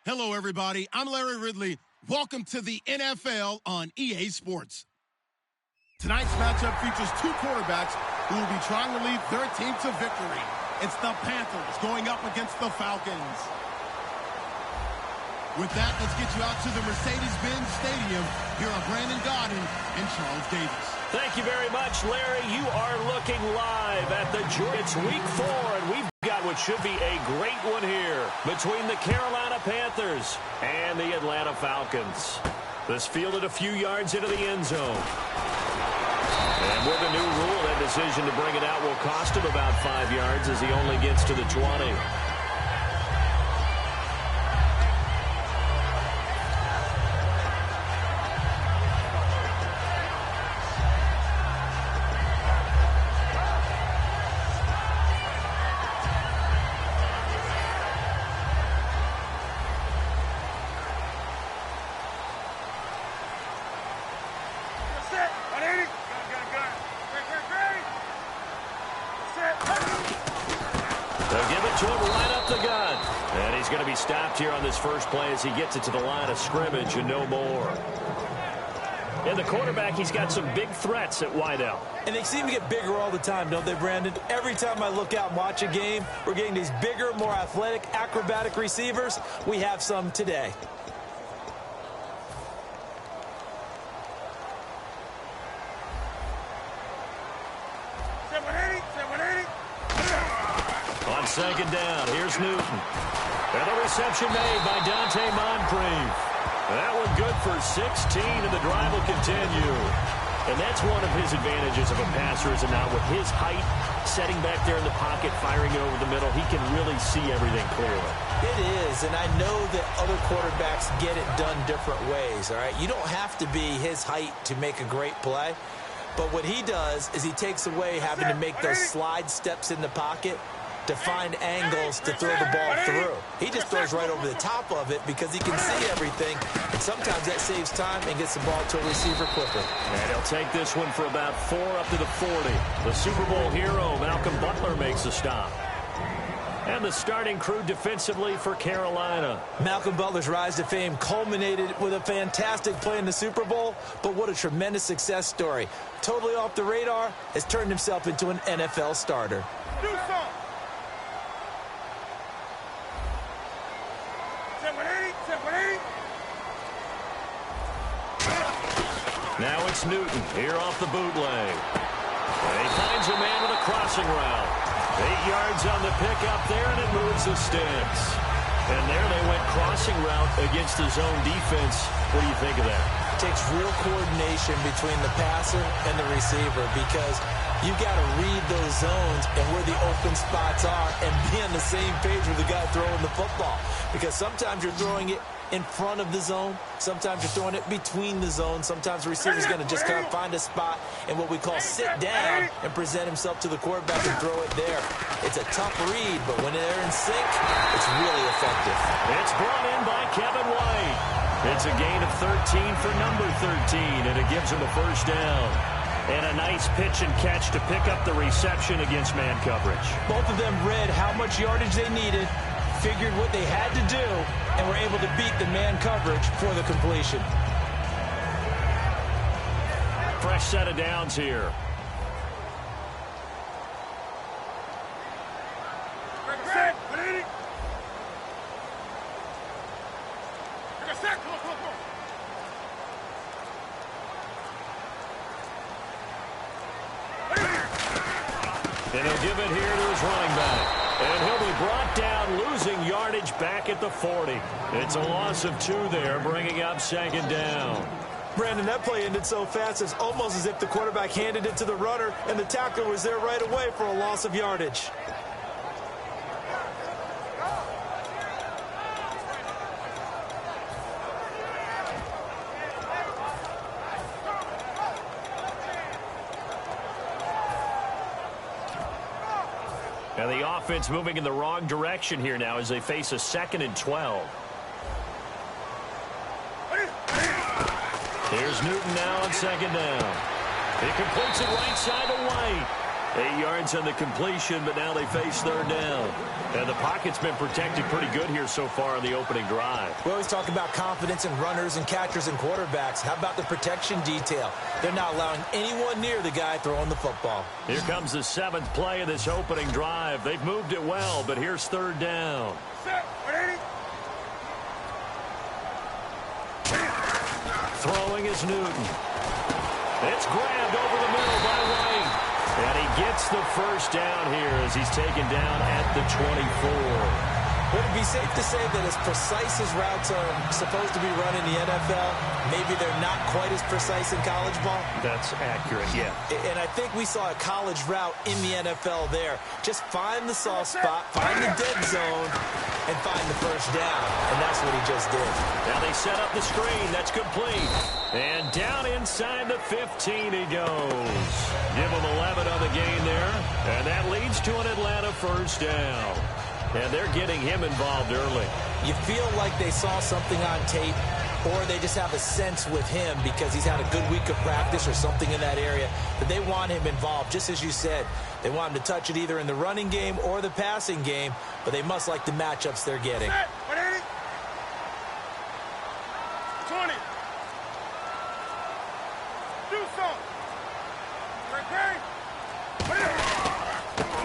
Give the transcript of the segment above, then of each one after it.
Hello, everybody. I'm Larry Ridley. Welcome to the NFL on EA Sports. Tonight's matchup features two quarterbacks who will be trying to lead their team to victory. It's the Panthers going up against the Falcons. With that, let's get you out to the Mercedes-Benz Stadium. Here are Brandon Gaudin and Charles Davis. Thank you very much, Larry. You are looking live at the Georgia. It's week 4, and we've got what should be a great one here between the Carolina Panthers and the Atlanta Falcons. This fielded a few yards into the end zone. And with a new rule, that decision to bring it out will cost him about 5 yards as he only gets to the 20. Stopped here on this first play as he gets it to the line of scrimmage and no more. And the quarterback, he's got some big threats at wideout. And they seem to get bigger all the time, don't they, Brandon? Every time I look out and watch a game, we're getting these bigger, more athletic, acrobatic receivers. We have some today. On second down, here's Newton. And the reception made by Dante Moncrief. That one good for 16, and the drive will continue. And that's one of his advantages of a passer, is it not? With his height, setting back there in the pocket, firing it over the middle, he can really see everything clearly. It is, and I know that other quarterbacks get it done different ways, all right? You don't have to be his height to make a great play. But what he does is he takes away having to make those slide steps in the pocket to find angles to throw the ball through. He just throws right over the top of it because he can see everything, and sometimes that saves time and gets the ball to a receiver quicker. And he'll take this one for about 4 up to the 40. The Super Bowl hero, Malcolm Butler, makes a stop. And the starting crew defensively for Carolina. Malcolm Butler's rise to fame culminated with a fantastic play in the Super Bowl, but what a tremendous success story. Totally off the radar, has turned himself into an NFL starter. Do something. Now it's Newton here off the bootleg. And he finds a man with a crossing route. 8 yards on the pickup there, and it moves the sticks. And there they went crossing route against the zone defense. What do you think of that? It takes real coordination between the passer and the receiver because you've got to read those zones and where the open spots are and be on the same page with the guy throwing the football. Because sometimes you're throwing it in front of the zone. Sometimes you're throwing it between the zones. Sometimes the receiver's going to just kind of find a spot and what we call sit down and present himself to the quarterback and throw it there. It's a tough read, but when they're in sync, it's really effective. It's brought in by Kevin White. It's a gain of 13 for number 13, and it gives him a first down. And a nice pitch and catch to pick up the reception against man coverage. Both of them read how much yardage they needed, figured what they had to do, and were able to beat the man coverage for the completion. Fresh set of downs here. And he'll give it here to his running back. And he'll be brought down, losing yardage back at the 40. It's a loss of 2 there, bringing up second down. Brandon, that play ended so fast, it's almost as if the quarterback handed it to the runner, and the tackler was there right away for a loss of yardage. And the offense moving in the wrong direction here now as they face a 2nd and 12. Here's Newton now on second down. He completes it right side to White. 8 yards on the completion, but now they face third down. And the pocket's been protected pretty good here so far on the opening drive. We always talk about confidence in runners and catchers and quarterbacks. How about the protection detail? They're not allowing anyone near the guy throwing the football. Here comes the 7th play of this opening drive. They've moved it well, but here's third down. Throwing is Newton. It's grabbed over the middle by White. And he gets the first down here as he's taken down at the 24. Would it be safe to say that as precise as routes are supposed to be run in the NFL, maybe they're not quite as precise in college ball? That's accurate, yeah. And I think we saw a college route in the NFL there. Just find the soft spot, find the dead zone, and find the first down. And that's what he just did. Now they set up the screen. That's complete. And down inside the 15 he goes. Give him 11 on the gain there. And that leads to an Atlanta first down. And they're getting him involved early. You feel like they saw something on tape, or they just have a sense with him because he's had a good week of practice or something in that area that they want him involved. Just as you said, they want him to touch it either in the running game or the passing game, but they must like the matchups they're getting. 20. Do something.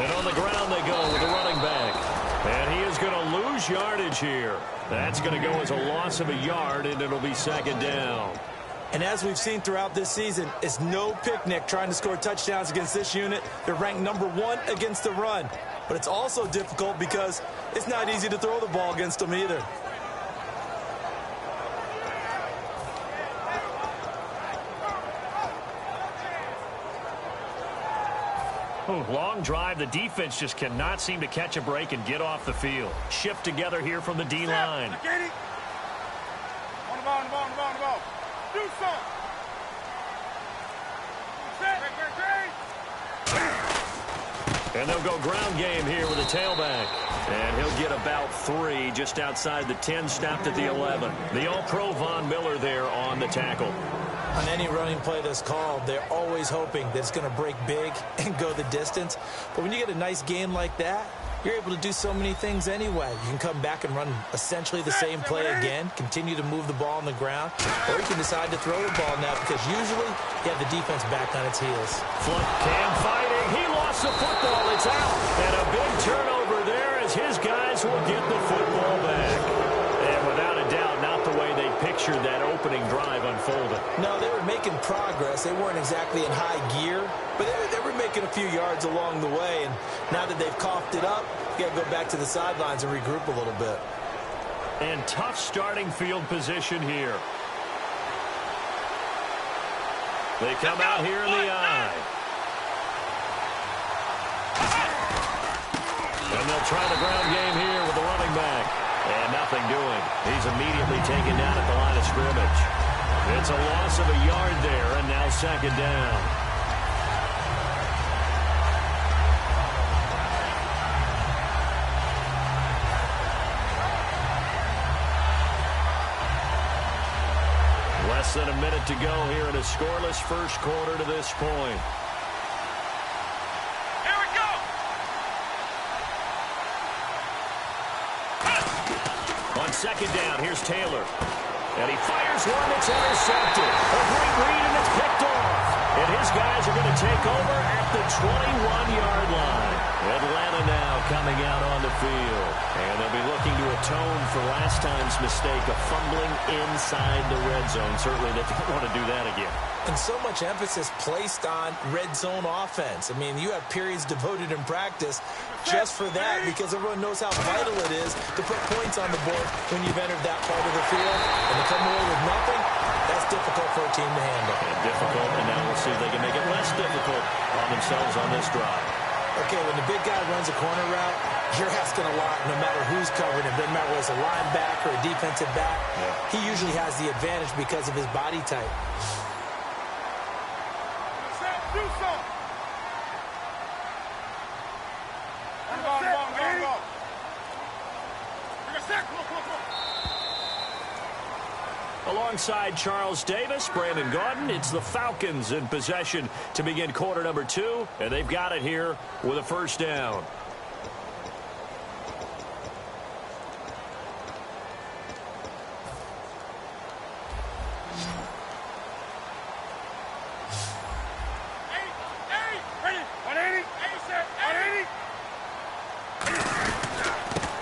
And on the ground they go with the running back. And he is going to lose yardage here. That's going to go as a loss of a yard, and it'll be second down. And as we've seen throughout this season, it's no picnic trying to score touchdowns against this unit. They're ranked number 1 against the run. But it's also difficult because it's not easy to throw the ball against them either. Long drive. The defense just cannot seem to catch a break and get off the field. Shift together here from the D-line. On the ball. Do something. And they'll go ground game here with a tailback. And he'll get about 3 just outside the 10, snapped at the 11. The All-Pro Von Miller there on the tackle. On any running play that's called, they're always hoping that it's going to break big and go the distance. But when you get a nice game like that, you're able to do so many things anyway. You can come back and run essentially the same play again, continue to move the ball on the ground, or you can decide to throw the ball now because usually you have the defense back on its heels. Flip Cam fighting. He lost the football. It's out. And a big turnover there as his guys will get the football back. And without a doubt, not the way they pictured that opening drive unfolded. No, they were making progress. They weren't exactly in high gear, but they were making a few yards along the way. And now that they've coughed it up, you got to go back to the sidelines and regroup a little bit. And tough starting field position here. They come out here in the eye. And they'll try the ground game here with the running back. And nothing doing. He's immediately taken down at the line of scrimmage. It's a loss of a yard there, and now second down. Less than a minute to go here in a scoreless first quarter to this point. Second down, here's Taylor. And he fires one that's intercepted. A great read, and it's picked off. And his guys are going to take over at the 21-yard line. Atlanta now coming out on the field. And they'll be looking to atone for last time's mistake of fumbling inside the red zone. Certainly they don't want to do that again. And so much emphasis placed on red zone offense. I mean, you have periods devoted in practice just for that because everyone knows how vital it is to put points on the board when you've entered that part of the field. And to come away with nothing, that's difficult for a team to handle. And difficult, and now we'll see if they can make it less difficult on themselves on this drive. Okay, when the big guy runs a corner route, you're asking a lot no matter who's covering him. Doesn't matter whether it's a linebacker or a defensive back. Yeah. He usually has the advantage because of his body type. Do something. Alongside Charles Davis, Brandon Gaudin, it's the Falcons in possession to begin quarter number 2, and they've got it here with a first down.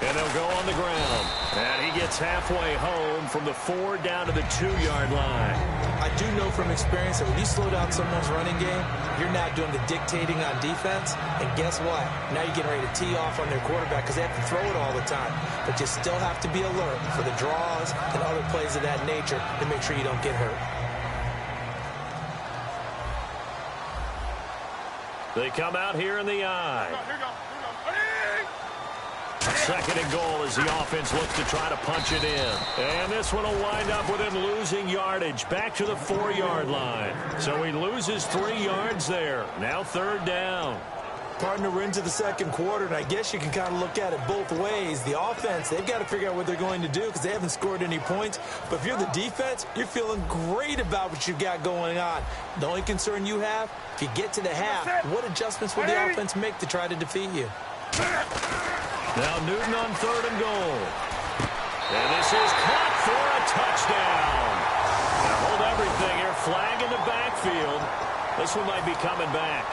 And they'll go on the ground. And he gets halfway home from the 4 down to the 2-yard line. I do know from experience that when you slow down someone's running game, you're not doing the dictating on defense. And guess what? Now you're getting ready to tee off on their quarterback because they have to throw it all the time. But you still have to be alert for the draws and other plays of that nature to make sure you don't get hurt. They come out here in the eye. Here we go. Second and goal as the offense looks to try to punch it in. And this one will wind up with him losing yardage back to the 4-yard line. So he loses 3 yards there. Now 3rd down. Partner, we're into the second quarter, and I guess you can kind of look at it both ways. The offense, they've got to figure out what they're going to do because they haven't scored any points. But if you're the defense, you're feeling great about what you've got going on. The only concern you have, if you get to the half, what adjustments will the offense make to try to defeat you? Now Newton on 3rd and goal. And this is caught for a touchdown. Now hold everything here. Flag in the backfield. This one might be coming back.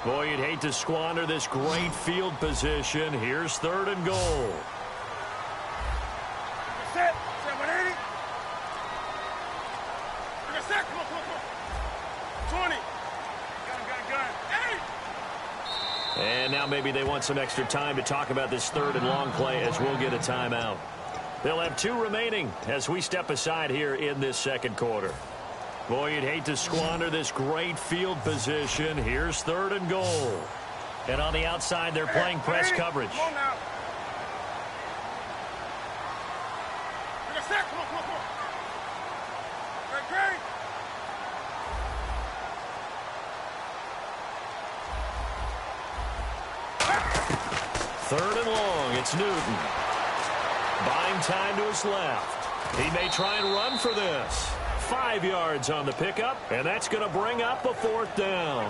Boy, you'd hate to squander this great field position. Here's 3rd and goal. Set 180. Set. Come on. 20. Gun. 8. And now maybe they want some extra time to talk about this 3rd and long play as we'll get a timeout. They'll have 2 remaining as we step aside here in this second quarter. Boy, you'd hate to squander this great field position. Here's 3rd and goal. And on the outside, they're playing press coverage. Come on now. Set. Come on. Great. 3rd and long. It's Newton. Buying time to his left. He may try and run for this. 5 yards on the pickup, and that's going to bring up a 4th down.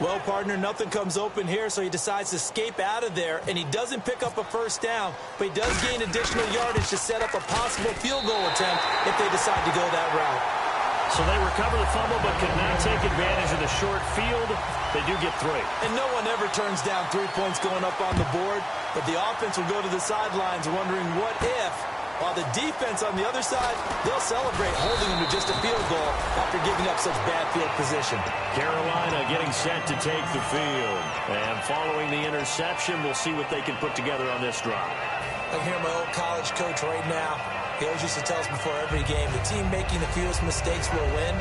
Well, partner, nothing comes open here, so he decides to escape out of there, and he doesn't pick up a first down, but he does gain additional yardage to set up a possible field goal attempt if they decide to go that route. So they recover the fumble, but could not take advantage of the short field. They do get 3. And no one ever turns down 3 points going up on the board, but the offense will go to the sidelines wondering what if. While the defense on the other side, they'll celebrate holding them to just a field goal after giving up such bad field position. Carolina getting set to take the field. And following the interception, we'll see what they can put together on this drive. I hear my old college coach right now. He always used to tell us before every game, the team making the fewest mistakes will win.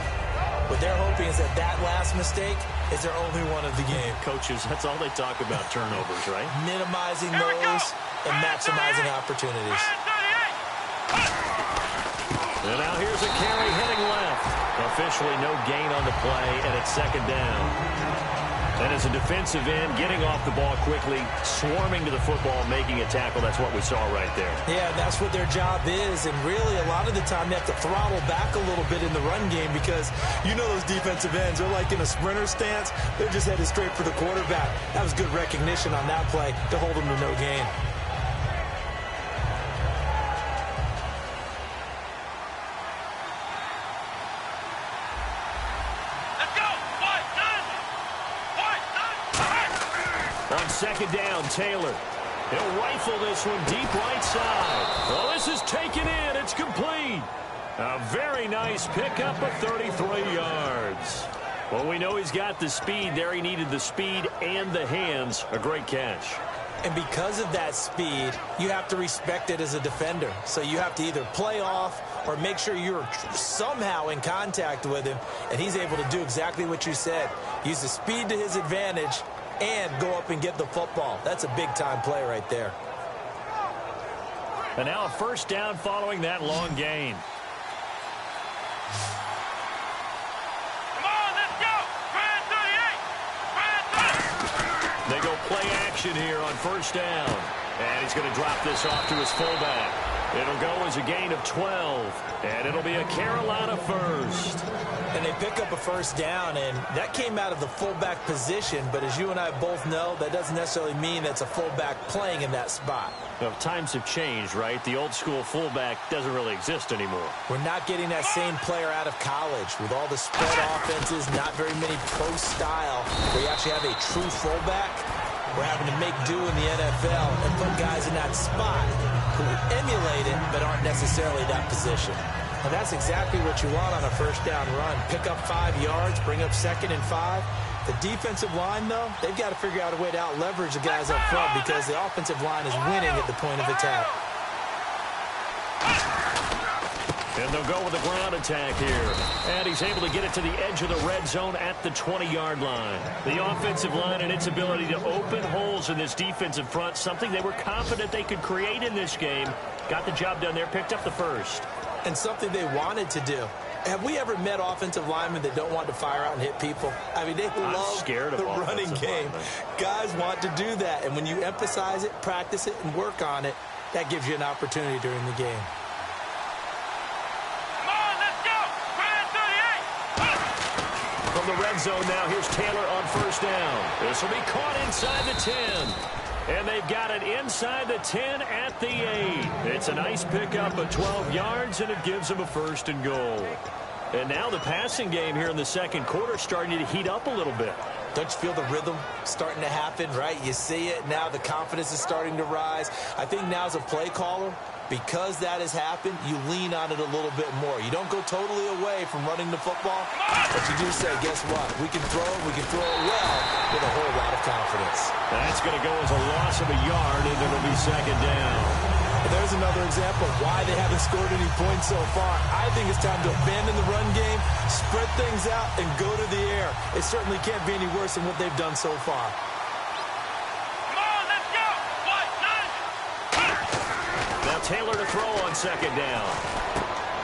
What they're hoping is that that last mistake is their only one of the game. Coaches, that's all they talk about, turnovers, right? Minimizing those and maximizing opportunities. And now here's a carry heading left. Officially no gain on the play, and it's 2nd down. And as a defensive end, getting off the ball quickly, swarming to the football, making a tackle, that's what we saw right there. Yeah, that's what their job is, and really a lot of the time they have to throttle back a little bit in the run game because you know those defensive ends, they're like in a sprinter stance. They're just headed straight for the quarterback. That was good recognition on that play to hold them to no gain. On 2nd down, Taylor. He'll rifle this one deep right side. Well, this is taken in. It's complete. A very nice pickup of 33 yards. Well, we know he's got the speed there. He needed the speed and the hands. A great catch. And because of that speed, you have to respect it as a defender. So you have to either play off or make sure you're somehow in contact with him. And he's able to do exactly what you said. Use the speed to his advantage and go up and get the football. That's a big-time play right there. And now a first down following that long gain. Come on, let's go. They go play action here on first down. And he's going to drop this off to his fullback. It'll go as a gain of 12. And it'll be a Carolina first. And they pick up a first down, and that came out of the fullback position. But as you and I both know, that doesn't necessarily mean that's a fullback playing in that spot. Well, times have changed, right? The old school fullback doesn't really exist anymore. We're not getting that same player out of college with all the spread offenses, not very many pro style, where you actually have a true fullback. We're having to make do in the NFL and put guys in that spot who emulate it but aren't necessarily that position. And that's exactly what you want on a first down run. Pick up 5 yards, bring up 2nd and 5. The defensive line, though, they've got to figure out a way to out-leverage the guys up front because the offensive line is winning at the point of attack. And they'll go with a ground attack here. And he's able to get it to the edge of the red zone at the 20-yard line. The offensive line and its ability to open holes in this defensive front, something they were confident they could create in this game. Got the job done there, picked up the first. And something they wanted to do. Have we ever met offensive linemen that don't want to fire out and hit people? I mean, they love the running game. Guys want to do that. And when you emphasize it, practice it, and work on it, that gives you an opportunity during the game. From the red zone now, here's Taylor on first down. This will be caught inside the 10. And they've got it inside the 10 at the 8. It's a nice pickup of 12 yards, and it gives them a first and goal. And now the passing game here in the second quarter starting to heat up a little bit. Don't you feel the rhythm starting to happen, right? You see it. Now the confidence is starting to rise. I think now as a play caller, because that has happened, you lean on it a little bit more. You don't go totally away from running the football, but you do say, guess what? We can throw it well with a whole lot of confidence. That's going to go as a loss of a yard, and it'll be second down. And there's another example of why they haven't scored any points so far. I think it's time to abandon the run game, spread things out, and go to the air. It certainly can't be any worse than what they've done so far. Taylor to throw on second down.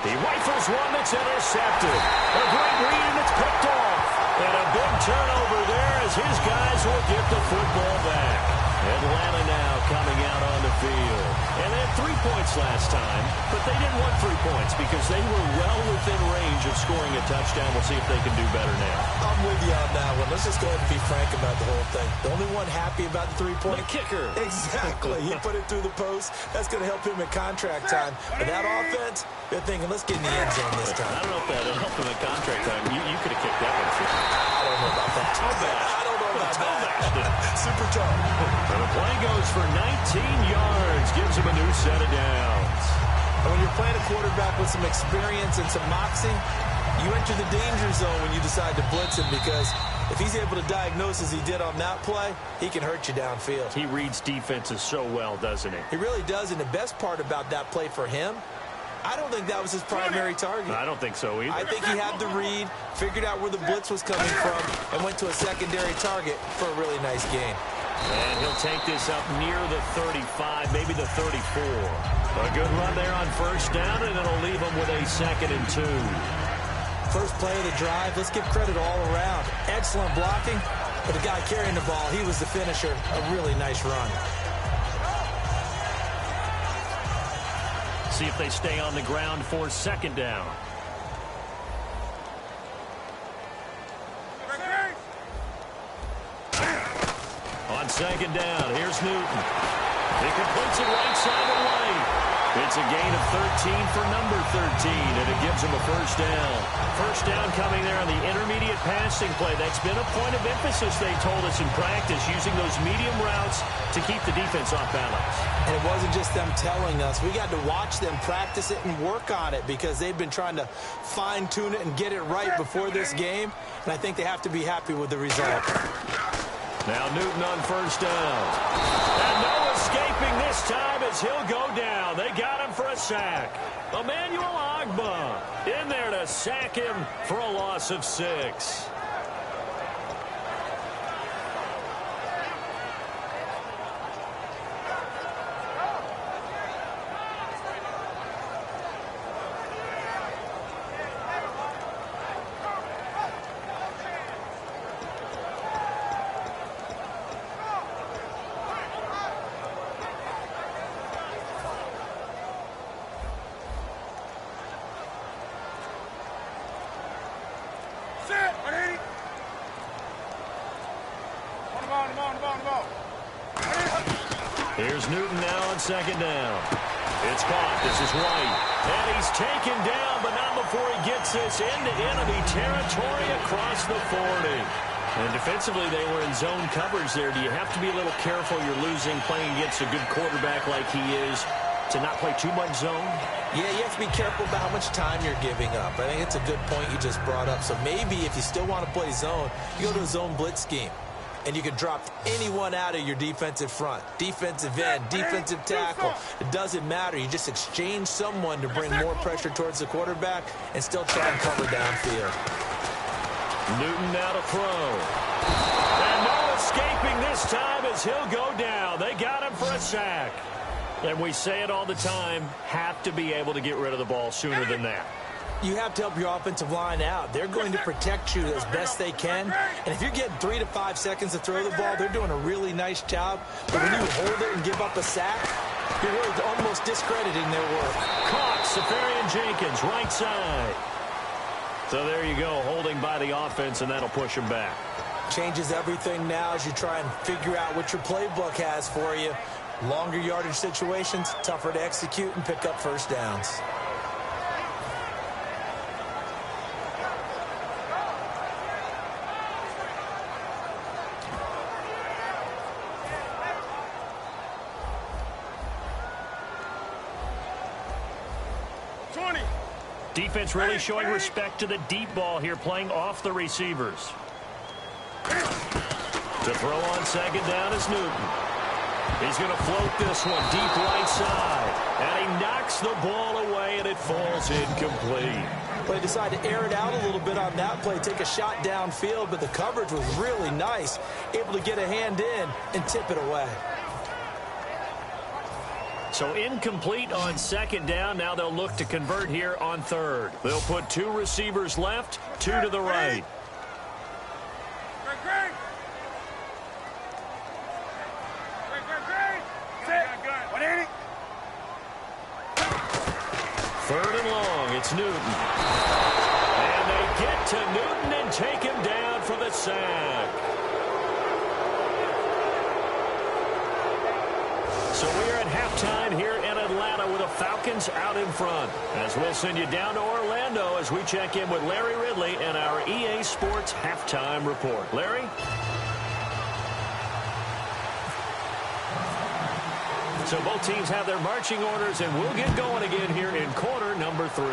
He rifles one that's intercepted. A great read, and it's picked off. And a big turnover there as his guys will get the football back. Atlanta now coming out on the field. And they had 3 points last time, but they didn't want 3 points because they were well within range of scoring a touchdown. We'll see if they can do better now. I'm with you on that one. Let's just go ahead and be frank about the whole thing. The only one happy about the 3-point. The kicker. Exactly. He put it through the post. That's going to help him at contract time. But that offense, they're thinking, let's get in the end zone this time. I don't know if that helped him at contract time. You could have kicked that one. I don't know about that. Toe bash. I don't know about that. Super toe. And the play goes for 19 yards. Gives him a new set of downs. And when you're playing a quarterback with some experience and some moxie, you enter the danger zone when you decide to blitz him because if he's able to diagnose as he did on that play, he can hurt you downfield. He reads defenses so well, doesn't he? He really does, and the best part about that play for him, I don't think that was his primary target. I don't think so either. I think he had the read, figured out where the blitz was coming from, and went to a secondary target for a really nice gain. And he'll take this up near the 35, maybe the 34. A good run there on first down, and it'll leave him with a 2nd and 2. First play of the drive, let's give credit all around. Excellent blocking, but the guy carrying the ball, he was the finisher. A really nice run. See if they stay on the ground for second down. On second down, here's Newton. He completes it right side of right. It's a gain of 13 for number 13, and it gives him a first down. First down coming there on the intermediate passing play. That's been a point of emphasis, they told us in practice, using those medium routes to keep the defense off balance. And it wasn't just them telling us. We got to watch them practice it and work on it because they've been trying to fine-tune it and get it right before this game, and I think they have to be happy with the result. Now Newton on first down. And no escaping this time as he'll go down. They got him for a sack. Emmanuel Ogbah in there to sack him for a loss of 6. Here's Newton now on second down. It's caught. This is White. And he's taken down, but not before he gets this into enemy territory across the 40. And defensively, they were in zone coverage there. Do you have to be a little careful? You're losing, playing against a good quarterback like he is, to not play too much zone? Yeah, you have to be careful about how much time you're giving up. I think it's a good point you just brought up. So maybe if you still want to play zone, you go to a zone blitz scheme. And you can drop anyone out of your defensive front, defensive end, defensive tackle. It doesn't matter. You just exchange someone to bring more pressure towards the quarterback and still try and cover downfield. Newton now to throw. And no escaping this time as he'll go down. They got him for a sack. And we say it all the time, have to be able to get rid of the ball sooner than that. You have to help your offensive line out. They're going to protect you as best they can. And if you're getting 3 to 5 seconds to throw the ball, they're doing a really nice job. But when you hold it and give up a sack, you're really almost discrediting their work. Caught, Safarian-Jenkins, right side. So there you go, holding by the offense, and that'll push him back. Changes everything now as you try and figure out what your playbook has for you. Longer yardage situations, tougher to execute and pick up first downs. Defense really showing respect to the deep ball here, playing off the receivers. To throw on second down is Newton. He's going to float this one deep right side. And he knocks the ball away, and it falls incomplete. But they decided to air it out a little bit on that play, take a shot downfield, but the coverage was really nice, able to get a hand in and tip it away. So incomplete on second down. Now they'll look to convert here on third. They'll put 2 receivers left, 2 to the right. Third and long, it's Newton. And they get to Newton and take him down for the sack. So we are at halftime here in Atlanta with the Falcons out in front. As we'll send you down to Orlando as we check in with Larry Ridley and our EA Sports Halftime Report. Larry? So both teams have their marching orders, and we'll get going again here in quarter number 3.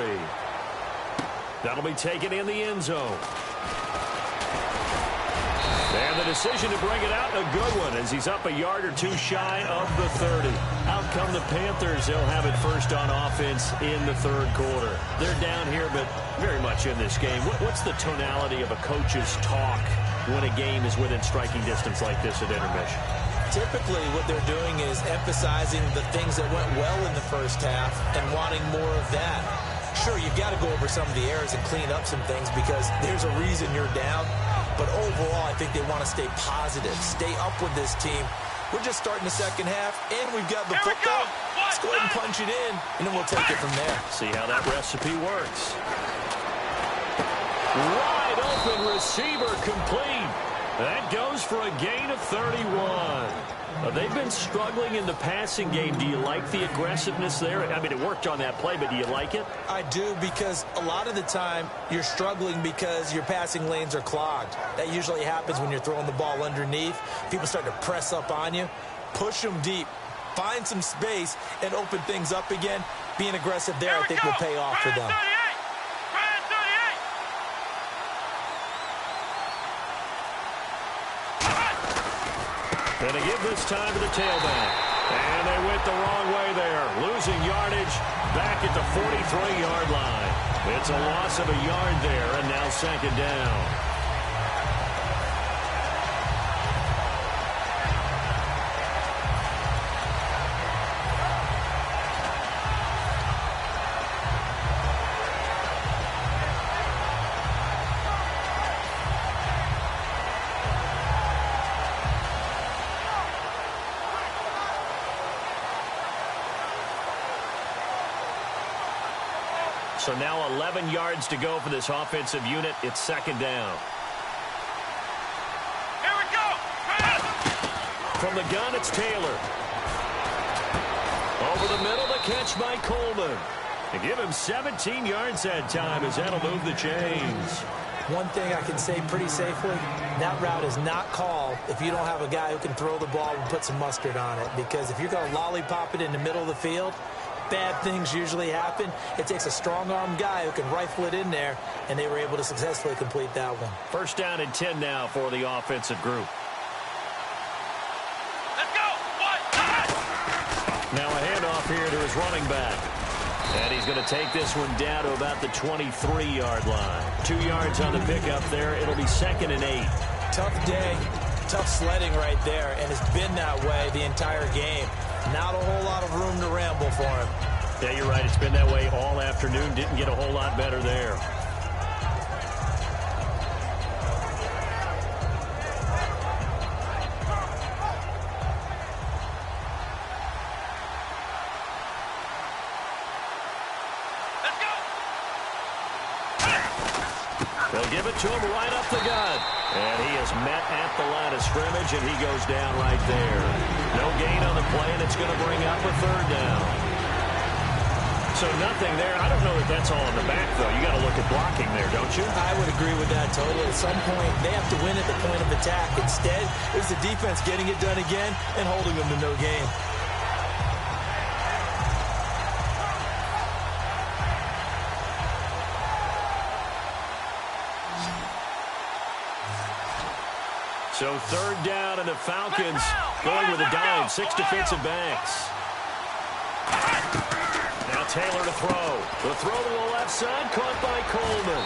That'll be taken in the end zone. And the decision to bring it out, a good one, as he's up a yard or 2 shy of the 30. Out come the Panthers. They'll have it first on offense in the third quarter. They're down here, but very much in this game. What's the tonality of a coach's talk when a game is within striking distance like this at intermission? Typically, what they're doing is emphasizing the things that went well in the first half and wanting more of that. Sure, you've got to go over some of the errors and clean up some things because there's a reason you're down. But overall, I think they want to stay positive, stay up with this team. We're just starting the second half, and we've got the football. Let's go ahead and punch it in, and then we'll take it from there. See how that recipe works. Wide open receiver complete. That goes for a gain of 31. They've been struggling in the passing game. Do you like the aggressiveness there? I mean, it worked on that play, but do you like it? I do, because a lot of the time you're struggling because your passing lanes are clogged. That usually happens when you're throwing the ball underneath. People start to press up on you. Push them deep. Find some space and open things up again. Being aggressive there, I think, will pay off for them. And they give this time to the tailback. And they went the wrong way there. Losing yardage back at the 43-yard line. It's a loss of a yard there, and now second down. So now 11 yards to go for this offensive unit. It's second down. Here we go! From the gun, it's Taylor. Over the middle, the catch by Coleman. To give him 17 yards that time as that'll move the chains. One thing I can say pretty safely, that route is not called if you don't have a guy who can throw the ball and put some mustard on it. Because if you're going to lollipop it in the middle of the field, bad things usually happen. It takes a strong-arm guy who can rifle it in there, and they were able to successfully complete that one. First down and 10 now for the offensive group. Let's go. Now a handoff here to his running back. And he's going to take this one down to about the 23-yard line. 2 yards on the pickup there. It'll be 2nd and 8. Tough day, tough sledding right there, and it's been that way the entire game. Not a whole lot of room to ramble for him. Yeah, you're right. It's been that way all afternoon. Didn't get a whole lot better there. They'll give it to him right up the gut. And he is met at the line of scrimmage, and he goes down right there. No gain on the play, and it's going to bring up a 3rd down. So nothing there. I don't know that that's all in the back, though. You got to look at blocking there, don't you? I would agree with that totally. At some point, they have to win at the point of attack. Instead, it's the defense getting it done again and holding them to no gain. So 3rd down, and the Falcons going with a dime. 6 defensive backs. Now Taylor to throw. The throw to the left side, caught by Coleman.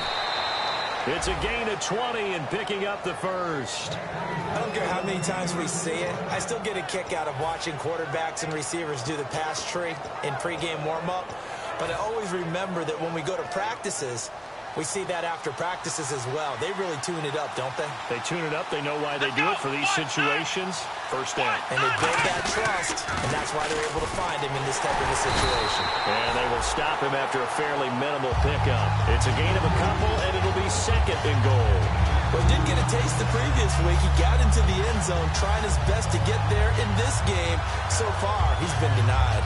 It's a gain of 20 and picking up the first. I don't care how many times we see it. I still get a kick out of watching quarterbacks and receivers do the pass tree in pregame warm-up. But I always remember that when we go to practices, we see that after practices as well. They really tune it up, don't they? They tune it up. They know why they do it for these situations. First down. And they build that trust, and that's why they're able to find him in this type of a situation. And they will stop him after a fairly minimal pickup. It's a gain of a couple, and it'll be 2nd and goal. Well, he did get a taste the previous week. He got into the end zone, trying his best to get there in this game. So far, he's been denied.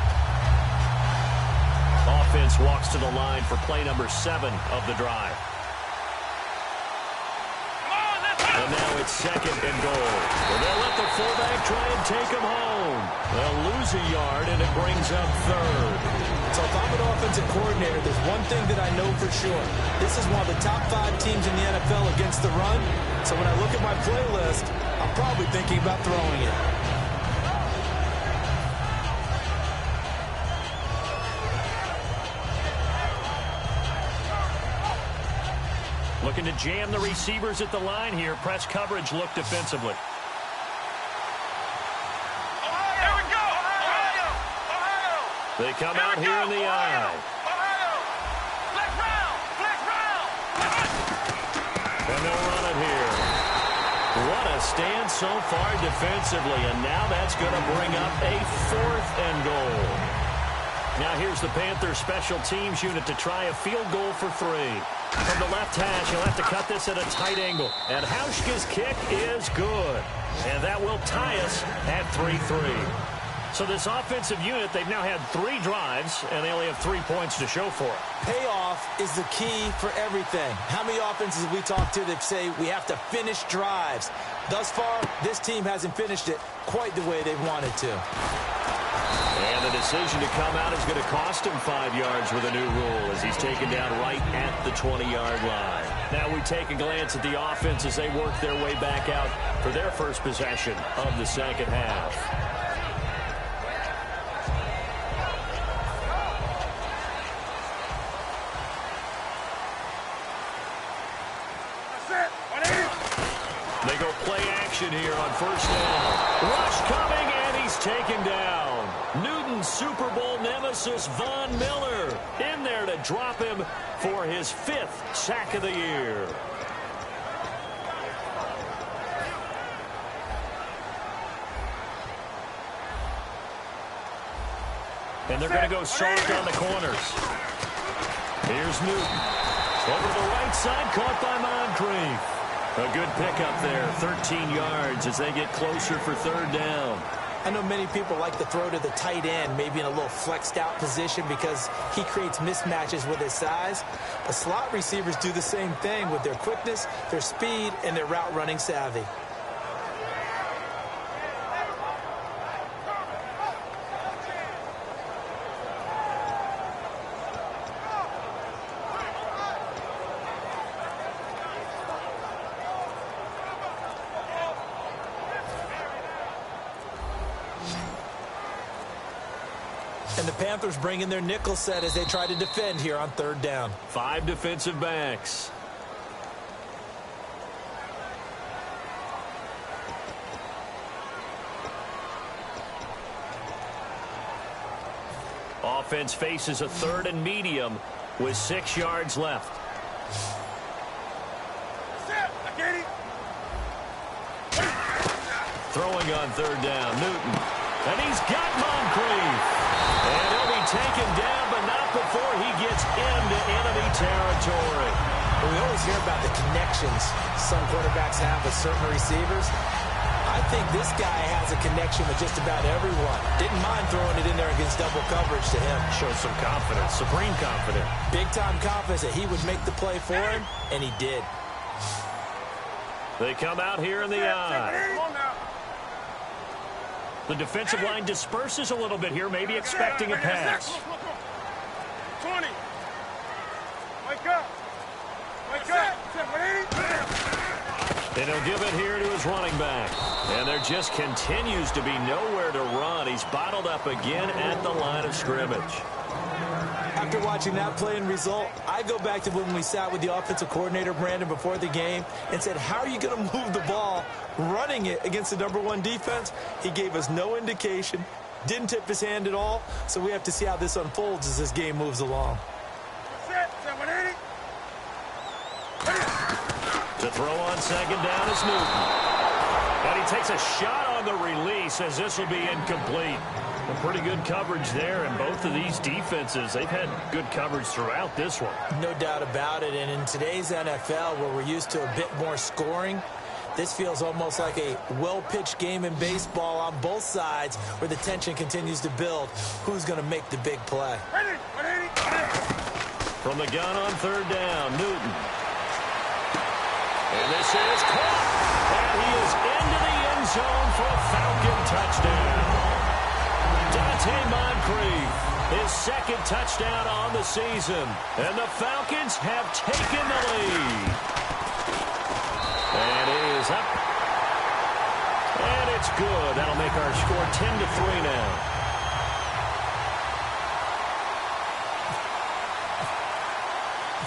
Offense walks to the line for play number 7 of the drive. And now it's 2nd and goal. Well, they'll let the fullback try and take him home. They'll lose a yard, and it brings up 3rd. So if I'm an offensive coordinator, there's one thing that I know for sure. This is one of the top 5 teams in the NFL against the run. So when I look at my playlist, I'm probably thinking about throwing it. Looking to jam the receivers at the line here. Press coverage look defensively. Here we go. Ohio. They come out here in the eye. Ohio. Flex round. And they'll run it here. What a stand so far defensively. And now that's going to bring up a 4th and goal. Now here's the Panthers special teams unit to try a field goal for 3. From the left hash, he'll have to cut this at a tight angle. And Hauschka's kick is good. And that will tie us at 3-3. So this offensive unit, they've now had 3 drives, and they only have 3 points to show for it. Payoff is the key for everything. How many offenses have we talked to that say we have to finish drives? Thus far, this team hasn't finished it quite the way they've wanted to. And the decision to come out is going to cost him 5 yards with a new rule as he's taken down right at the 20-yard line. Now we take a glance at the offense as they work their way back out for their first possession of the 2nd half. They go play action here on first down. Rush coming, and he's taken down. Newton's Super Bowl nemesis, Von Miller, in there to drop him for his 5th sack of the year. And they're going to go soft on the corners. Here's Newton. Over the right side, caught by Moncrief. A good pickup there, 13 yards as they get closer for 3rd down. I know many people like to throw to the tight end, maybe in a little flexed out position because he creates mismatches with his size. But slot receivers do the same thing with their quickness, their speed, and their route running savvy. And the Panthers bring in their nickel set as they try to defend here on third down. 5 defensive backs. Offense faces a 3rd and medium with 6 yards left. Throwing on third down, Newton. And he's got Moncrief. And he'll be taken down, but not before he gets into enemy territory. We always hear about the connections some quarterbacks have with certain receivers. I think this guy has a connection with just about everyone. Didn't mind throwing it in there against double coverage to him. Shows some confidence, supreme confidence. Big-time confidence that he would make the play for him, and he did. They come out here in the eye. The defensive line disperses a little bit here, maybe expecting a pass. 20. Wake up. Wake up. And he'll give it here to his running back. And there just continues to be nowhere to run. He's bottled up again at the line of scrimmage. After watching that play and result, I go back to when we sat with the offensive coordinator, Brandon, before the game and said, how are you going to move the ball running it against the #1 defense? He gave us no indication, didn't tip his hand at all, so we have to see how this unfolds as this game moves along. To throw on second down is Newton. And he takes a shot on the release as this will be incomplete. Well, pretty good coverage there, and both of these defenses, they've had good coverage throughout this one. No doubt about it, and in today's NFL, where we're used to a bit more scoring, this feels almost like a well-pitched game in baseball on both sides where the tension continues to build. Who's going to make the big play? From the gun on third down, Newton. And this is caught. And he is into the end zone for a Falcon touchdown. Dante Moncrief, his 2nd touchdown on the season. And the Falcons have taken the lead. And it is up. And it's good. That'll make our score 10-3 now.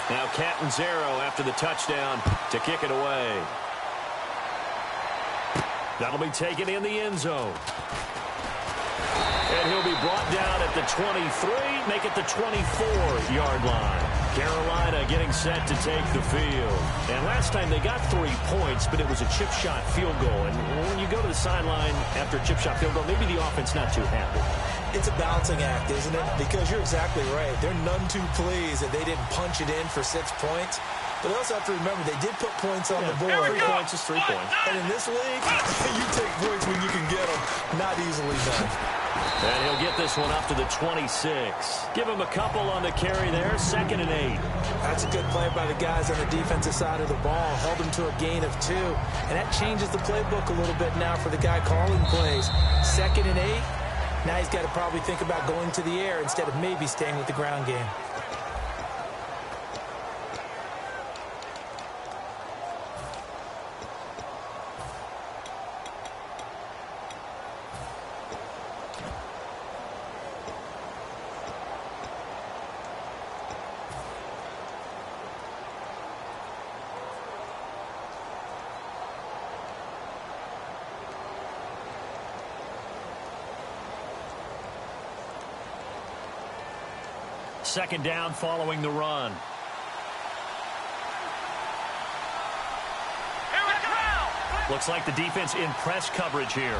Now Catanzaro after the touchdown to kick it away. That'll be taken in the end zone. And he'll be brought down at the 23, make it the 24-yard line. Carolina getting set to take the field. And last time they got 3 points, but it was a chip shot field goal. And when you go to the sideline after a chip shot field goal, maybe the offense not too happy. It's a balancing act, isn't it? Because you're exactly right. They're none too pleased that they didn't punch it in for 6 points. But they also have to remember they did put points on the board. 3 points is 3 points. And in this league, you take points when you can get them. Not easily done. And he'll get this one up to the 26. Give him a couple on the carry there. 2nd and 8. That's a good play by the guys on the defensive side of the ball. Held him to a gain of 2. And that changes the playbook a little bit now for the guy calling plays. 2nd and 8. Now he's got to probably think about going to the air instead of maybe staying with the ground game. Second down following the run. Here we go. Looks like the defense in press coverage here.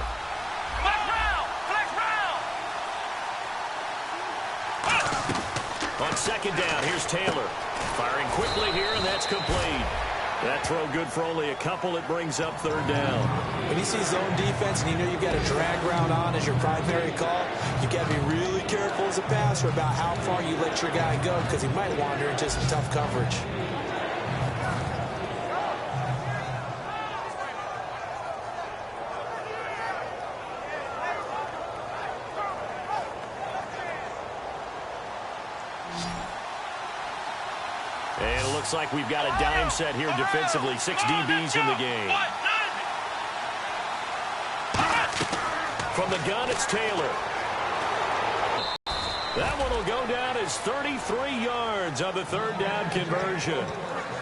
Flex round. Flex round. On second down, here's Taylor. Firing quickly here, and that's complete. That throw good for only a couple. It brings up third down. When you see zone defense and you know you've got a drag route on as your primary call, you've got to be really careful as a passer about how far you let your guy go because he might wander into some tough coverage. And it looks like we've got a dime set here defensively. 6 DBs in the game. From the gun, it's Taylor. That one will go down as 33 yards on the third down conversion.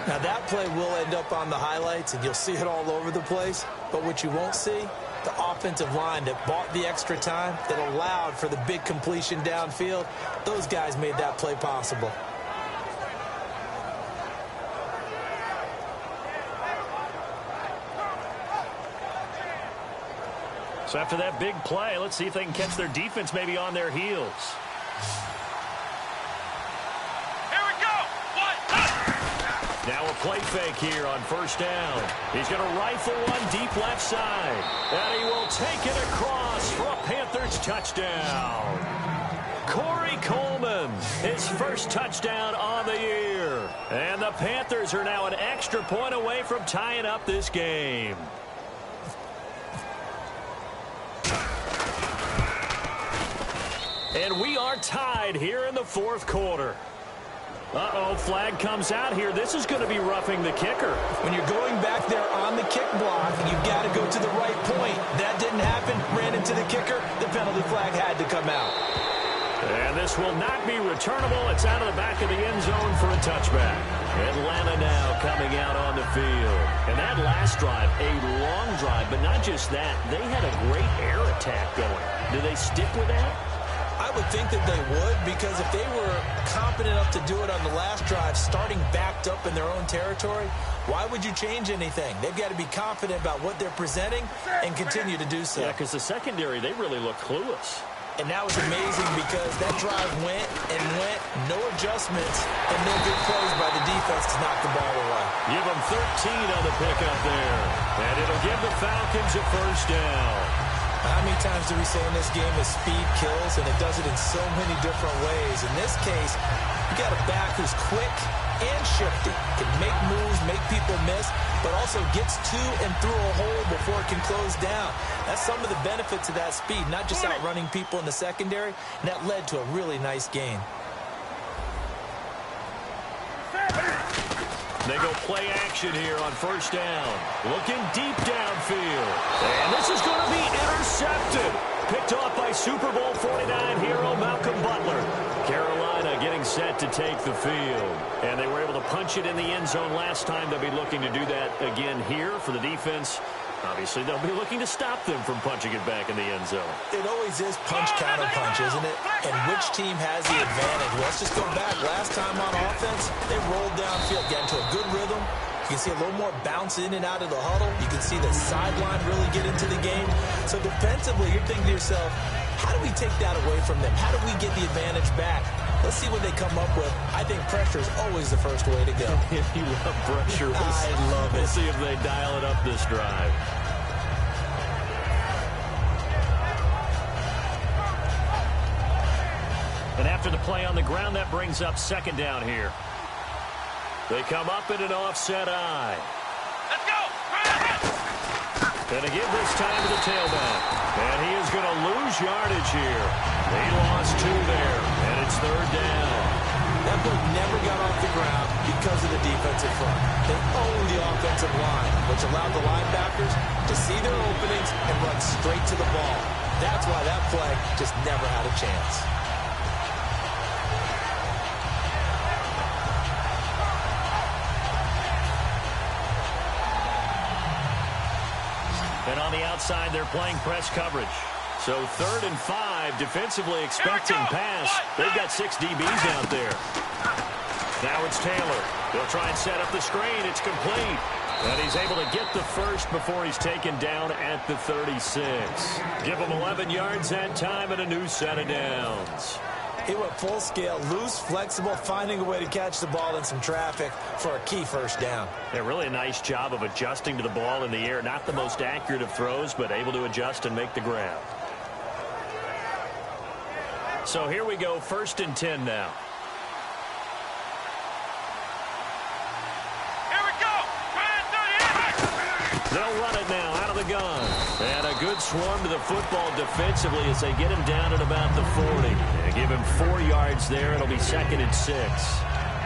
Now that play will end up on the highlights, and you'll see it all over the place. But what you won't see, the offensive line that bought the extra time, that allowed for the big completion downfield, those guys made that play possible. So after that big play, let's see if they can catch their defense maybe on their heels. Here we go. Now a play fake here on first down. He's going to rifle one deep left side. And he will take it across for a Panthers touchdown. Corey Coleman, his first touchdown on the year. And the Panthers are now an extra point away from tying up this game. And we are tied here in the fourth quarter. Uh-oh, flag comes out here. This is going to be roughing the kicker. When you're going back there on the kick block, you've got to go to the right point. That didn't happen. Ran into the kicker. The penalty flag had to come out. And this will not be returnable. It's out of the back of the end zone for a touchback. Atlanta now coming out on the field. And that last drive, a long drive, but not just that. They had a great air attack going. Do they stick with that? I would think that they would, because if they were competent enough to do it on the last drive, starting backed up in their own territory, why would you change anything? They've got to be confident about what they're presenting and continue to do so. Yeah, because the secondary, they really look clueless. And that was amazing because that drive went and went, no adjustments, and no good plays by the defense to knock the ball away. Give them 13 on the pickup there. And it'll give the Falcons a first down. How many times do we say in this game that speed kills, and it does it in so many different ways? In this case, you got a back who's quick and shifty, can make moves, make people miss, but also gets to and through a hole before it can close down. That's some of the benefits of that speed, not just outrunning people in the secondary, and that led to a really nice gain. They go play action here on first down. Looking deep downfield. And this is going to be intercepted. Picked off by Super Bowl 49 hero Malcolm Butler. Carolina getting set to take the field. And they were able to punch it in the end zone last time. They'll be looking to do that again here for the defense. Obviously, they'll be looking to stop them from punching it back in the end zone. It always is punch-counter-punch, isn't it? And which team has the advantage? Well, let's just go back. Last time on offense, they rolled downfield, got into a good rhythm. You can see a little more bounce in and out of the huddle. You can see the sideline really get into the game. So defensively, you're thinking to yourself, how do we take that away from them? How do we get the advantage back? Let's see what they come up with. I think pressure is always the first way to go. You love pressure. I love it. We'll see if they dial it up this drive. And after the play on the ground, that brings up second down here. They come up in an offset eye. Let's go. And again this time to the tailback. And he is going to lose yardage here. He lost 2 there, and it's third down. That ball never got off the ground because of the defensive front. They owned the offensive line, which allowed the linebackers to see their openings and run straight to the ball. That's why that play just never had a chance. And on the outside, they're playing press coverage. So 3rd and 5, defensively expecting pass. They've got 6 DBs out there. Now it's Taylor. They'll try and set up the screen. It's complete. And he's able to get the first before he's taken down at the 36. Give him 11 yards that time and a new set of downs. He went full scale, loose, flexible, finding a way to catch the ball in some traffic for a key first down. Yeah, really a nice job of adjusting to the ball in the air. Not the most accurate of throws, but able to adjust and make the grab. So here we go, 1st and 10 now. Here we go. They'll run it now out of the gun. And a good swarm to the football defensively as they get him down at about the 40. They give him 4 yards there. It'll be 2nd and 6.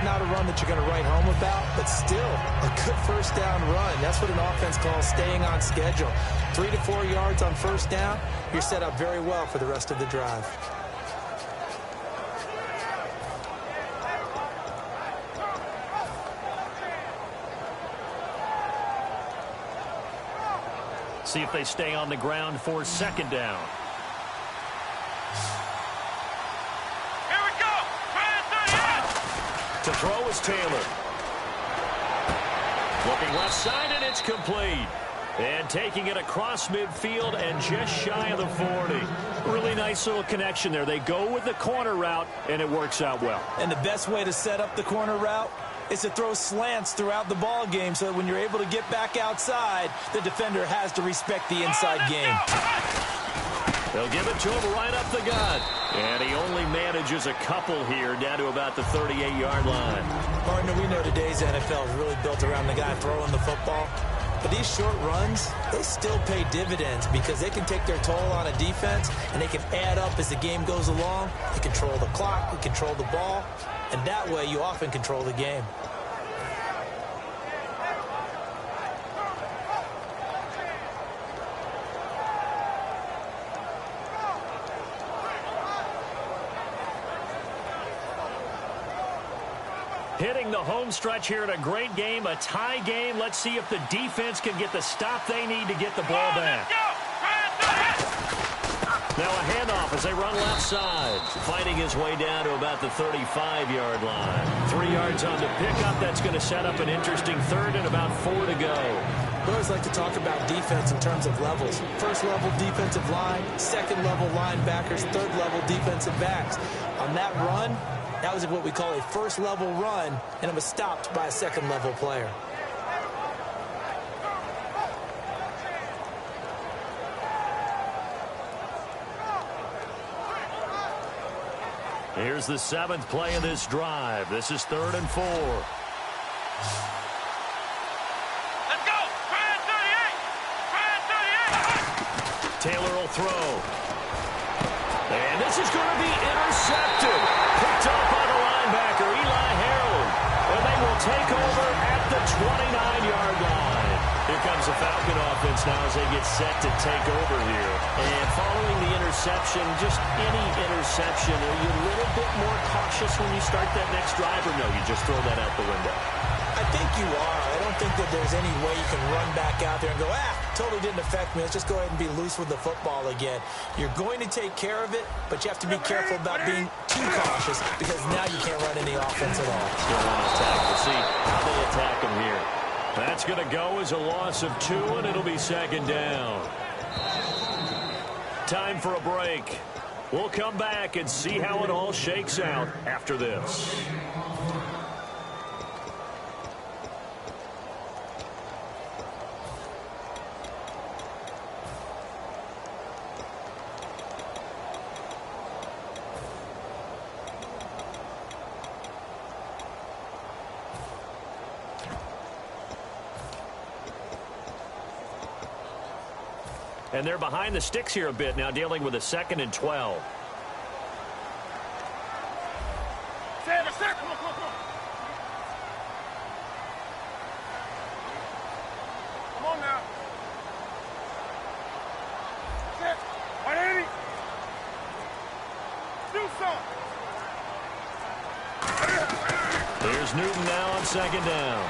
Not a run that you're going to write home about, but still a good first down run. That's what an offense calls staying on schedule. 3 to 4 yards on first down. You're set up very well for the rest of the drive. See if they stay on the ground for 2nd down. Here we go. To throw is Taylor. Looking left side, and it's complete. And taking it across midfield and just shy of the 40. Really nice little connection there. They go with the corner route, and it works out well. And the best way to set up the corner route is to throw slants throughout the ball game so that when you're able to get back outside, the defender has to respect the inside game. They'll give it to him right up the gut. And he only manages a couple here down to about the 38-yard line. Partner, we know today's NFL is really built around the guy throwing the football. But these short runs, they still pay dividends because they can take their toll on a defense and they can add up as the game goes along. They control the clock, they control the ball, and that way you often control the game. Hitting the home stretch here in a great game, a tie game. Let's see if the defense can get the stop they need to get the ball back. Now a handoff as they run left side. Fighting his way down to about the 35-yard line. 3 yards on the pickup. That's going to set up an interesting 3rd and about 4 to go. We always like to talk about defense in terms of levels. First level defensive line, second level linebackers, third level defensive backs. On that run, that was what we call a first level run, and it was stopped by a second level player. Here's the 7th play of this drive. This is 3rd and 4. Let's go. Taylor will throw. And this is going to be intercepted. Picked up by the linebacker, Eli Harold. And they will take over at the 29-yard line. Here comes the Falcon offense now as they get set to take over here. And following the interception, just any interception, are you a little bit more cautious when you start that next drive, or no, you just throw that out the window? I think you are. I don't think that there's any way you can run back out there and go, totally didn't affect me. Let's just go ahead and be loose with the football again. You're going to take care of it, but you have to be careful about being too cautious because now you can't run any offense at all. Still want to attack. We'll see how they attack him here. That's going to go as a loss of 2, and it'll be 2nd down. Time for a break. We'll come back and see how it all shakes out after this. And they're behind the sticks here a bit now, dealing with a 2nd and 12. Come on now. Set. Miami. Do something. Here's Newton now on 2nd down.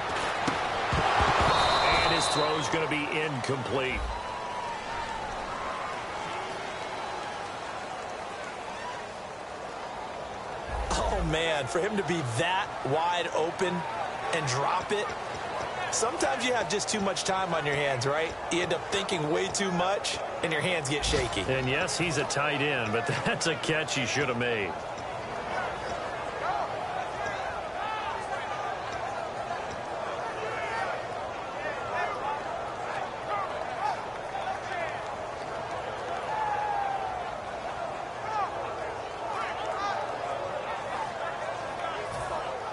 And his throw's going to be incomplete. Oh, man, for him to be that wide open and drop it, sometimes you have just too much time on your hands, right? You end up thinking way too much, and your hands get shaky. And yes, he's a tight end, but that's a catch he should have made.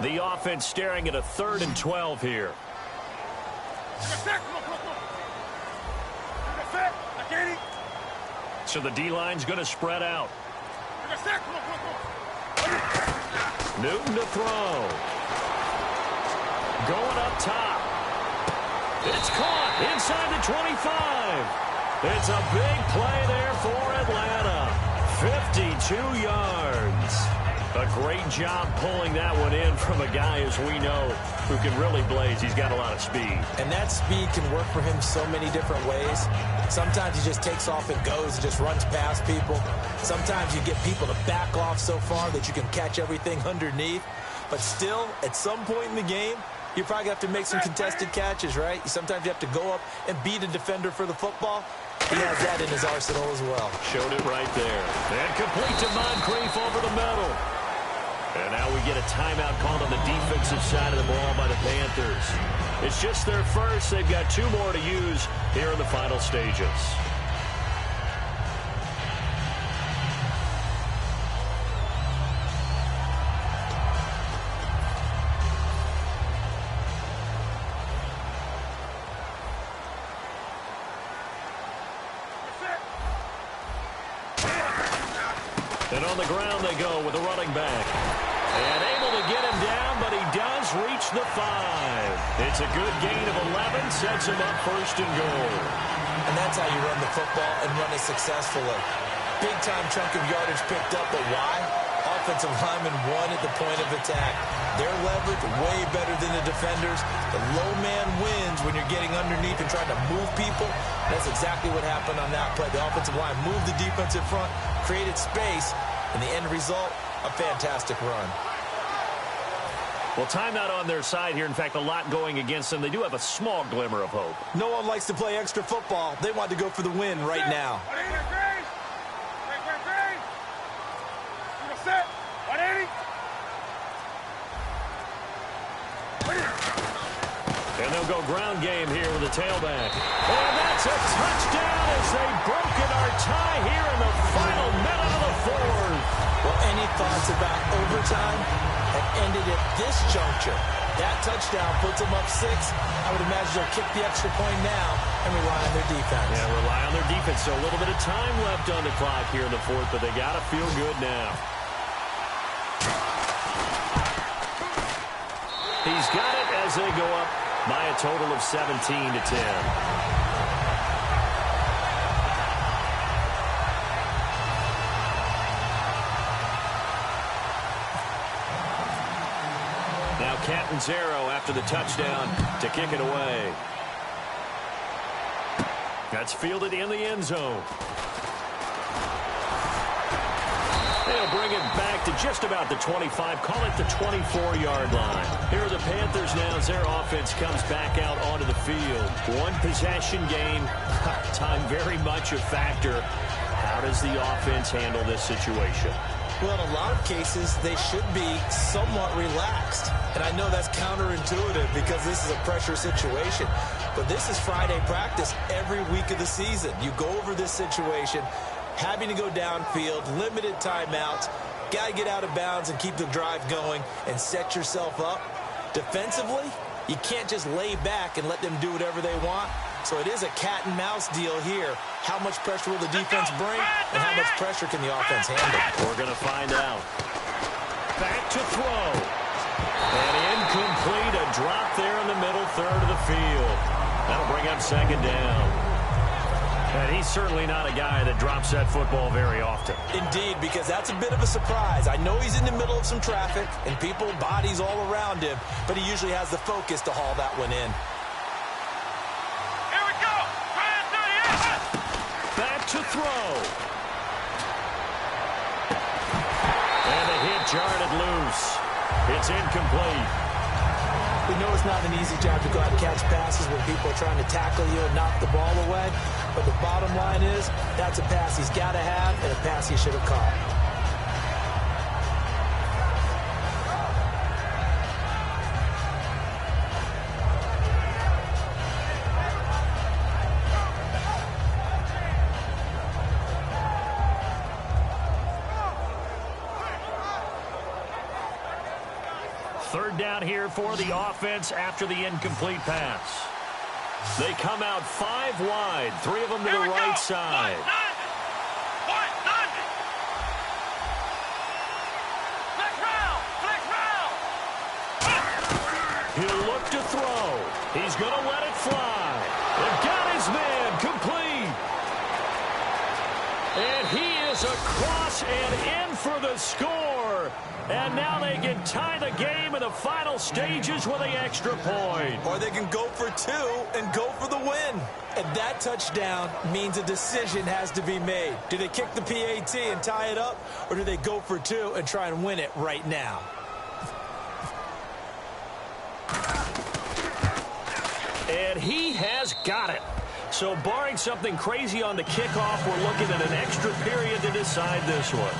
The offense staring at a 3rd and 12 here. So the D-line's going to spread out. Newton to throw. Going up top. It's caught inside the 25. It's a big play there for Atlanta. 52 yards. A great job pulling that one in from a guy, as we know, who can really blaze. He's got a lot of speed. And that speed can work for him so many different ways. Sometimes he just takes off and goes and just runs past people. Sometimes you get people to back off so far that you can catch everything underneath. But still, at some point in the game, you probably have to make some contested catches, right? Sometimes you have to go up and beat a defender for the football. He has that in his arsenal as well. Showed it right there. And complete to Moncrief over the middle. And now we get a timeout called on the defensive side of the ball by the Panthers. It's just their first. They've got 2 more to use here in the final stages. And on the ground they go with the running back. And able to get him down, but he does reach the 5. It's a good gain of 11, sets him up 1st and goal. And that's how you run the football and run it successfully. Big-time chunk of yardage picked up, but why? Offensive linemen won at the point of attack. Their leverage way better than the defenders. The low man wins when you're getting underneath and trying to move people. That's exactly what happened on that play. The offensive line moved the defense in front, created space, and the end result, a fantastic run. Well, timeout on their side here. In fact, a lot going against them. They do have a small glimmer of hope. No one likes to play extra football. They want to go for the win right now. And they'll go ground game here with a tailback. And that's a touchdown as they broken our tie here in the final minute of the 4th. Well, any thoughts about overtime have ended at this juncture. That touchdown puts them up 6. I would imagine they'll kick the extra point now and rely on their defense. Yeah, rely on their defense. So a little bit of time left on the clock here in the 4th, but they got to feel good now. He's got it as they go up by a total of 17-10. Now Catanzaro after the touchdown to kick it away. That's fielded in the end zone. They'll bring it back to just about the 25, call it the 24-yard line. Here are the Panthers now as their offense comes back out onto the field. 1 possession game, time very much a factor. How does the offense handle this situation? Well, in a lot of cases, they should be somewhat relaxed. And I know that's counterintuitive because this is a pressure situation. But this is Friday practice every week of the season. You go over this situation, having to go downfield, limited timeouts, got to get out of bounds and keep the drive going and set yourself up. Defensively, you can't just lay back and let them do whatever they want. So it is a cat and mouse deal here. How much pressure will the defense bring and how much pressure can the offense handle? We're going to find out. Back to throw. And incomplete, a drop there in the middle 3rd of the field. That'll bring up 2nd down. And he's certainly not a guy that drops that football very often. Indeed, because that's a bit of a surprise. I know he's in the middle of some traffic and people, bodies all around him, but he usually has the focus to haul that one in. Here we go. Back to throw. And the hit jarred it loose. It's incomplete. We know it's not an easy job to go out and catch passes when people are trying to tackle you and knock the ball away. But the bottom line is, that's a pass he's got to have and a pass he should have caught. Third down here for the offense after the incomplete pass. They come out 5 wide, 3 of them to the right side. He'll look to throw. He's going to let it fly. They've got his man complete. And he is across and in for the score. And now they can tie the game in the final stages with an extra point. Or they can go for 2 and go for the win. And that touchdown means a decision has to be made. Do they kick the PAT and tie it up, or do they go for 2 and try and win it right now? And he has got it. So barring something crazy on the kickoff, we're looking at an extra period to decide this one.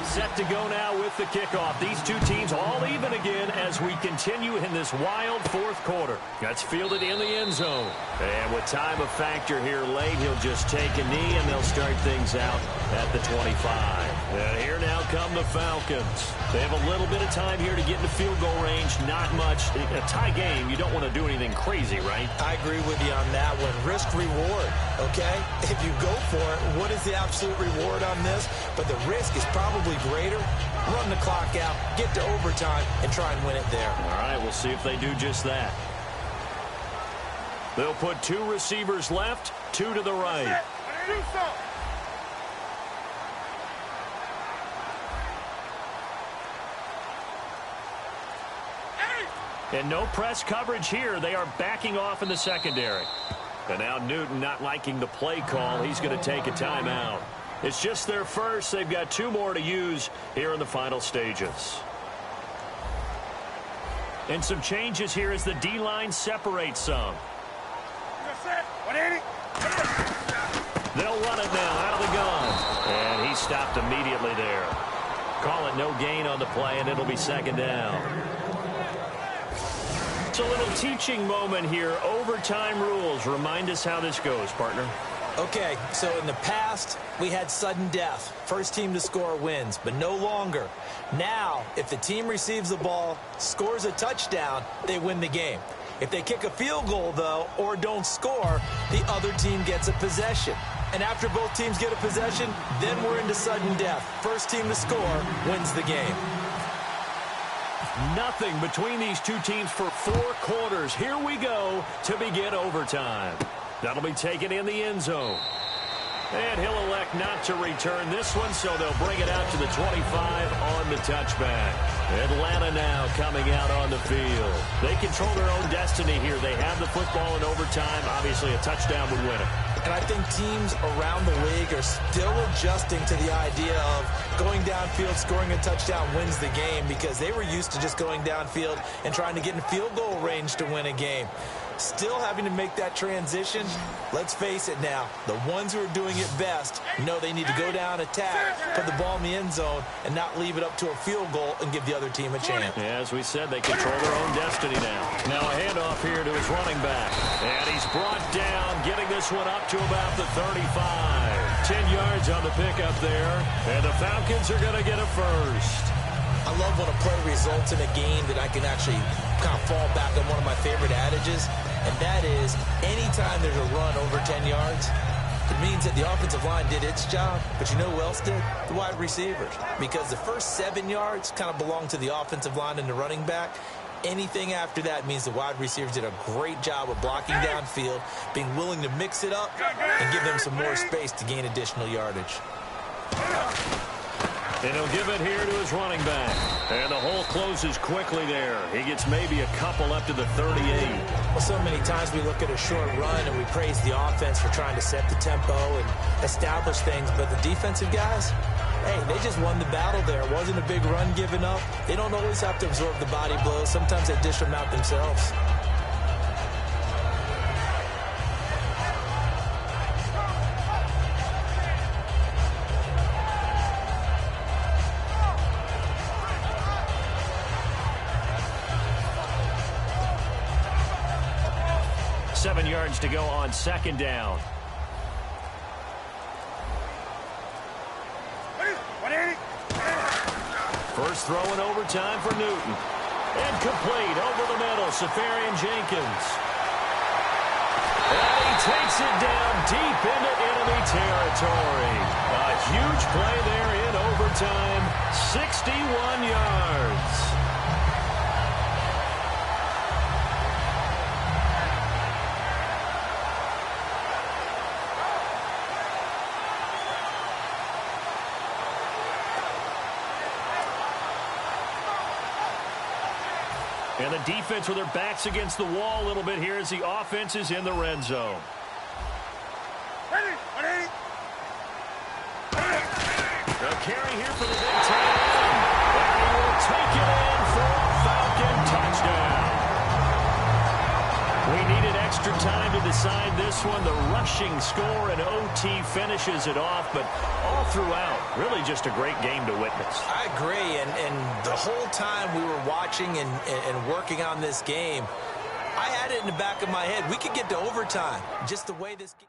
Set to go now with the kickoff. These two teams all even again as we continue in this wild fourth quarter. That's fielded in the end zone. And with time a factor here late, he'll just take a knee and they'll start things out at the 25. And here now come the Falcons. They have a little bit of time here to get into field goal range. Not much. A tie game, you don't want to do anything crazy, right? I agree with you on that one. Risk-reward, okay? If you go for it, what is the absolute reward on this? But the risk is probably greater. Run the clock out, get to overtime, and try and win it there. All right, we'll see if they do just that. They'll put 2 receivers left, 2 to the right. And no press coverage here. They are backing off in the secondary. And now Newton not liking the play call. He's going to take a timeout. It's just their first. They've got 2 more to use here in the final stages. And some changes here as the D-line separates some. They'll run it now out of the gun. And he stopped immediately there. Call it no gain on the play, and it'll be second down. It's a little teaching moment here. Overtime rules. Remind us how this goes, partner. Okay, so in the past, we had sudden death. First team to score wins, but no longer. Now, if the team receives the ball, scores a touchdown, they win the game. If they kick a field goal, though, or don't score, the other team gets a possession. And after both teams get a possession, then we're into sudden death. First team to score wins the game. Nothing between these two teams for 4 quarters. Here we go to begin overtime. That'll be taken in the end zone. And he'll elect not to return this one, so they'll bring it out to the 25 on the touchback. Atlanta now coming out on the field. They control their own destiny here. They have the football in overtime. Obviously, a touchdown would win it. And I think teams around the league are still adjusting to the idea of going downfield, scoring a touchdown wins the game, because they were used to just going downfield and trying to get in field goal range to win a game. Still having to make that transition. Let's face it now, the ones who are doing it best know they need to go down, attack, put the ball in the end zone, and not leave it up to a field goal and give the other team a chance. Yeah, as we said, they control their own destiny now. Now a handoff here to his running back. And he's brought down, getting this one up to about the 35. 10 yards on the pickup there. And the Falcons are going to get a first. I love when a play results in a game that I can actually kind of fall back on one of my favorite adages, and that is anytime there's a run over 10 yards, it means that the offensive line did its job, but you know who else did? The wide receivers. Because the first 7 yards kind of belong to the offensive line and the running back. Anything after that means the wide receivers did a great job of blocking downfield, being willing to mix it up, and give them some more space to gain additional yardage. And he'll give it here to his running back. And the hole closes quickly there. He gets maybe a couple up to the 38. Well, so many times we look at a short run and we praise the offense for trying to set the tempo and establish things. But the defensive guys, hey, they just won the battle there. It wasn't a big run given up. They don't always have to absorb the body blows. Sometimes they dish them out themselves. Yards to go on second down. First throw in overtime for Newton. And complete over the middle, Safarian Jenkins. And he takes it down deep into enemy territory. A huge play there in overtime, 61 yards. And the defense with their backs against the wall a little bit here as the offense is in the red zone. The carry here for the big tight end. And he will take it in for a Falcon touchdown. We needed extra time to decide this one. The rushing score and OT finishes it off, but all throughout, really just a great game to witness. I agree, and the whole time we were watching and working on this game, I had it in the back of my head. We could get to overtime, just the way this game...